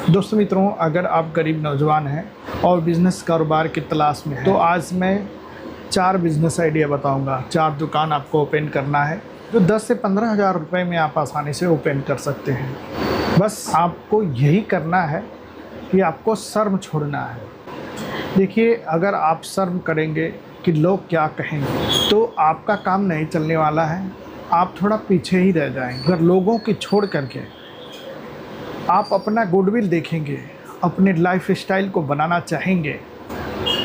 दोस्तों मित्रों, अगर आप गरीब नौजवान हैं और बिज़नेस कारोबार की तलाश में हैं तो आज मैं 4 बिज़नेस आइडिया बताऊंगा। 4 दुकान आपको ओपन करना है जो 10 से 15 हज़ार रुपये में आप आसानी से ओपन कर सकते हैं। बस आपको यही करना है कि आपको शर्म छोड़ना है। देखिए, अगर आप शर्म करेंगे कि लोग क्या कहेंगे तो आपका काम नहीं चलने वाला है, आप थोड़ा पीछे ही रह जाएंगे। अगर लोगों की छोड़ करके आप अपना गुडविल देखेंगे, अपने लाइफ स्टाइल को बनाना चाहेंगे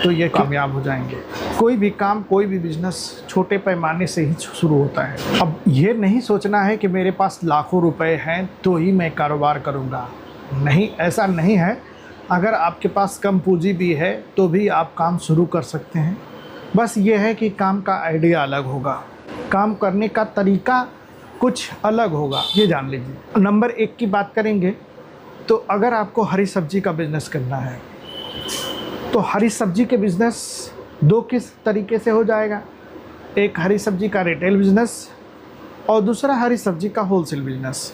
तो ये कामयाब हो जाएंगे। कोई भी काम, कोई भी बिजनेस छोटे पैमाने से ही शुरू होता है। अब ये नहीं सोचना है कि मेरे पास लाखों रुपए हैं तो ही मैं कारोबार करूँगा। नहीं, ऐसा नहीं है। अगर आपके पास कम पूंजी भी है तो भी आप काम शुरू कर सकते हैं। बस ये है कि काम का आइडिया अलग होगा, काम करने का तरीका कुछ अलग होगा, ये जान लीजिए। नंबर 1 की बात करेंगे तो अगर आपको हरी सब्जी का बिज़नेस करना है तो हरी सब्जी के बिज़नेस 2 किस तरीके से हो जाएगा। एक हरी सब्जी का रिटेल बिज़नेस और दूसरा हरी सब्जी का होलसेल बिज़नेस।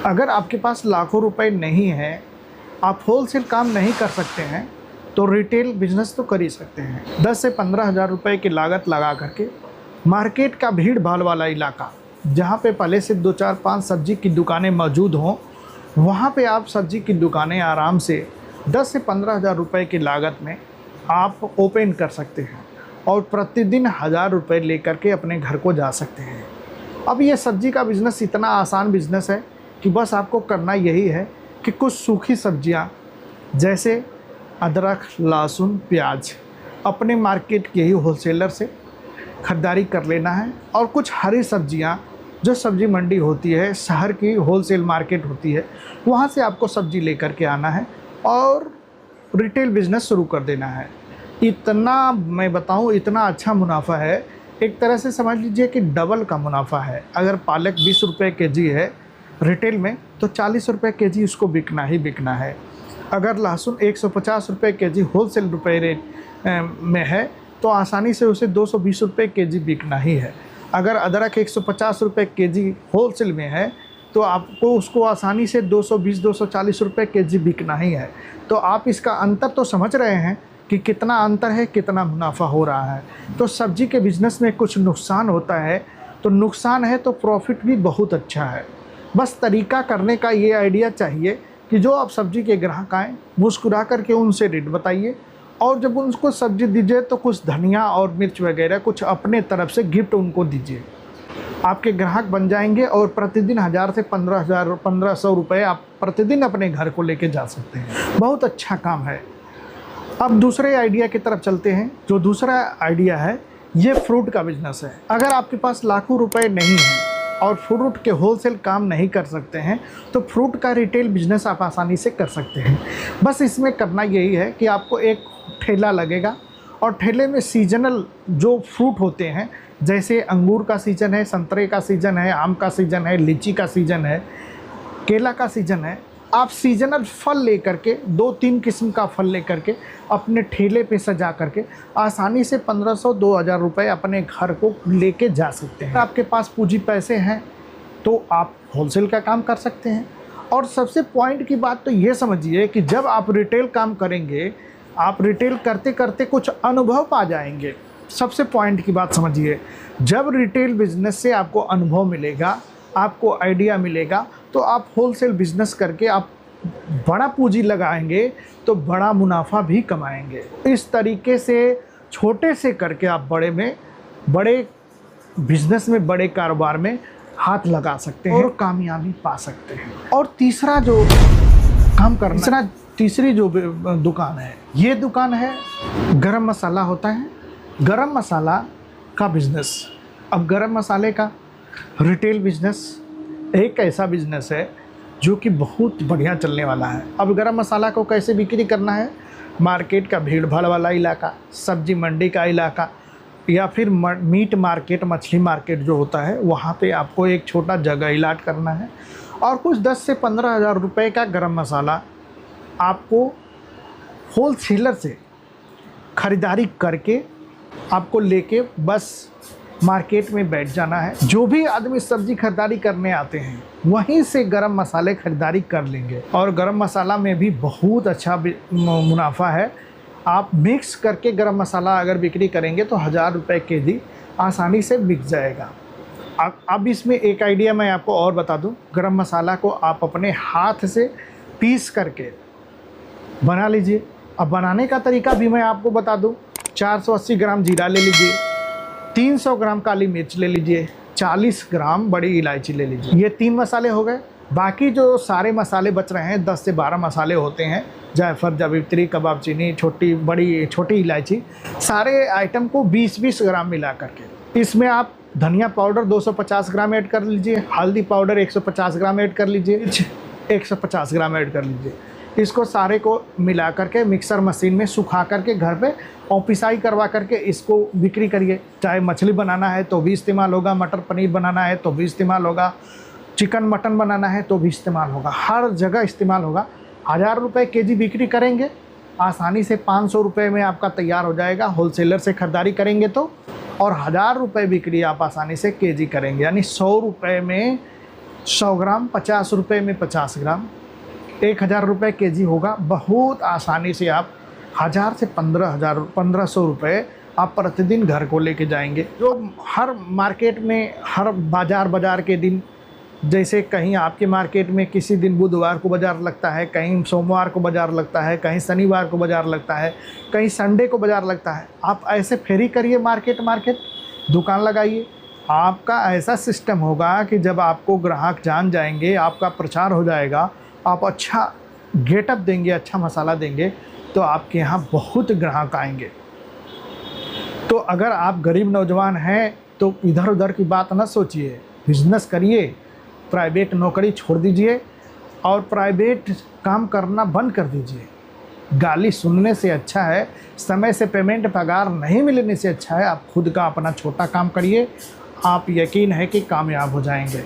अगर आपके पास लाखों रुपए नहीं है, आप होलसेल काम नहीं कर सकते हैं तो रिटेल बिज़नेस तो कर ही सकते हैं। 10 से 15 हज़ार रुपये की लागत लगा करके मार्केट का भीड़ भाड़ वाला इलाका, जहाँ पे पहले से 2, 4, 5 सब्जी की दुकानें मौजूद हों, वहाँ पे आप सब्जी की दुकानें आराम से 10 से 15 हज़ार रुपये की लागत में आप ओपन कर सकते हैं और प्रतिदिन 1000 रुपये लेकर के अपने घर को जा सकते हैं। अब ये सब्जी का बिज़नेस इतना आसान बिज़नेस है कि बस आपको करना यही है कि कुछ सूखी सब्जियाँ जैसे अदरक, लहसुन, प्याज अपने मार्केट के ही होलसेलर से ख़रीदारी कर लेना है और कुछ हरी सब्जियाँ जो सब्जी मंडी होती है, शहर की होलसेल मार्केट होती है, वहाँ से आपको सब्जी लेकर के आना है और रिटेल बिज़नेस शुरू कर देना है। इतना मैं बताऊँ, इतना अच्छा मुनाफा है। एक तरह से समझ लीजिए कि डबल का मुनाफा है। अगर पालक 20 रुपये केजी है रिटेल में तो 40 रुपये केजी उसको बिकना ही बिकना है। अगर लहसुन 150 रुपये केजी होलसेल रुपये रेट में है तो आसानी से उसे 220 रुपये केजी बिकना ही है। अगर अदरक 150 रुपये केजी होलसेल में है तो आपको उसको आसानी से 220-240 रुपये केजी बिकना ही है। तो आप इसका अंतर तो समझ रहे हैं कि कितना अंतर है, कितना मुनाफा हो रहा है। तो सब्जी के बिज़नेस में कुछ नुकसान होता है, तो नुकसान है तो प्रॉफिट भी बहुत अच्छा है। बस तरीका करने का ये आइडिया चाहिए कि जो आप सब्जी के ग्राहक आएँ, मुस्कुरा करके उनसे रेट बताइए और जब उनको सब्जी दीजिए तो कुछ धनिया और मिर्च वगैरह कुछ अपने तरफ से गिफ्ट उनको दीजिए। आपके ग्राहक बन जाएंगे और प्रतिदिन 1000 से 1500 रुपये आप प्रतिदिन अपने घर को लेके जा सकते हैं। बहुत अच्छा काम है। अब दूसरे आइडिया की तरफ चलते हैं। जो दूसरा आइडिया है ये फ्रूट का बिज़नेस है। अगर आपके पास लाखों रुपए नहीं हैं और फ्रूट के होलसेल काम नहीं कर सकते हैं तो फ्रूट का रिटेल बिज़नेस आप आसानी से कर सकते हैं। बस इसमें करना यही है कि आपको एक ठेला लगेगा और ठेले में सीजनल जो फ्रूट होते हैं, जैसे अंगूर का सीज़न है, संतरे का सीज़न है, आम का सीज़न है, लीची का सीज़न है, केला का सीज़न है, आप सीजनल फल लेकर के 2-3 किस्म का फल लेकर के अपने ठेले पे सजा करके आसानी से 1500-2000 रुपये अपने घर को लेके जा सकते हैं। आपके पास पूंजी पैसे हैं तो आप होलसेल का काम कर सकते हैं। और सबसे पॉइंट की बात तो ये समझिए कि जब आप रिटेल काम करेंगे, आप रिटेल करते करते कुछ अनुभव पा जाएंगे। सबसे पॉइंट की बात समझिए, जब रिटेल बिज़नेस से आपको अनुभव मिलेगा, आपको आइडिया मिलेगा तो आप होलसेल बिज़नेस करके आप बड़ा पूंजी लगाएंगे तो बड़ा मुनाफा भी कमाएंगे। इस तरीके से छोटे से करके आप बड़े बिज़नेस में, बड़े कारोबार में हाथ लगा सकते हैं और कामयाबी पा सकते हैं। और तीसरा जो काम करना, तीसरी जो दुकान है, ये दुकान है गरम मसाला होता है, गरम मसाला का बिज़नेस। अब गरम मसाले का रिटेल बिज़नेस एक ऐसा बिज़नेस है जो कि बहुत बढ़िया चलने वाला है। अब गरम मसाला को कैसे बिक्री करना है, मार्केट का भीड़ भाड़ वाला इलाका, सब्जी मंडी का इलाका या फिर मीट मार्केट, मछली मार्केट जो होता है, वहाँ पे आपको एक छोटा जगह इलाट करना है और कुछ 10 से 15 हज़ार रुपये का गरम मसाला आपको होलसेलर से ख़रीदारी करके आपको लेके बस मार्केट में बैठ जाना है। जो भी आदमी सब्जी खरीदारी करने आते हैं वहीं से गरम मसाले खरीदारी कर लेंगे। और गरम मसाला में भी बहुत अच्छा मुनाफा है। आप मिक्स करके गरम मसाला अगर बिक्री करेंगे तो 1000 रुपये केजी आसानी से बिक जाएगा। अब इसमें एक आइडिया मैं आपको और बता दूं। गरम मसाला को आप अपने हाथ से पीस करके बना लीजिए। अब बनाने का तरीका भी मैं आपको बता दूं। 480 ग्राम जीरा ले लीजिए, 300 ग्राम काली मिर्च ले लीजिए, 40 ग्राम बड़ी इलायची ले लीजिए। ये 3 मसाले हो गए। बाकी जो सारे मसाले बच रहे हैं 10 से 12 मसाले होते हैं, जायफल, जावित्री, कबाब चीनी, छोटी इलायची, सारे आइटम को 20-20 ग्राम मिला करके इसमें आप धनिया पाउडर 250 ग्राम ऐड कर लीजिए, हल्दी पाउडर 150 ग्राम ऐड कर लीजिए, 150 ग्राम ऐड कर लीजिए। इसको सारे को मिला करके मिक्सर मशीन में सुखा करके घर पे और पिसाई करवा करके इसको बिक्री करिए। चाहे मछली बनाना है तो भी इस्तेमाल होगा, मटर पनीर बनाना है तो भी इस्तेमाल होगा, चिकन मटन बनाना है तो भी इस्तेमाल होगा, हर जगह इस्तेमाल होगा। 1000 रुपये केजी बिक्री करेंगे, आसानी से 500 रुपये में आपका तैयार हो जाएगा। होलसेलर से ख़रीदारी करेंगे तो, और 1000 रुपये बिक्री आप आसानी से केजी करेंगे, यानी 100 रुपये में 100 ग्राम, 50 रुपये में 50 ग्राम, 1000 रुपये केजी होगा। बहुत आसानी से आप 1000 से 1500 रुपये आप प्रतिदिन घर को लेके जाएंगे। जो हर मार्केट में, हर बाज़ार के दिन, जैसे कहीं आपके मार्केट में किसी दिन बुधवार को बाज़ार लगता है, कहीं सोमवार को बाज़ार लगता है, कहीं शनिवार को बाज़ार लगता है, कहीं संडे को बाज़ार लगता है। आप ऐसे फेरी करिए, मार्केट दुकान लगाइए। आपका ऐसा सिस्टम होगा कि जब आपको ग्राहक जान जाएंगे, आपका प्रचार हो जाएगा, आप अच्छा गेटअप देंगे, अच्छा मसाला देंगे, तो आपके यहाँ बहुत ग्राहक आएंगे। तो अगर आप गरीब नौजवान हैं तो इधर उधर की बात न सोचिए, बिजनेस करिए। प्राइवेट नौकरी छोड़ दीजिए और प्राइवेट काम करना बंद कर दीजिए। गाली सुनने से अच्छा है, समय से पेमेंट पगार नहीं मिलने से अच्छा है, आप खुद का अपना छोटा काम करिए। आप यकीन है कि कामयाब हो जाएंगे।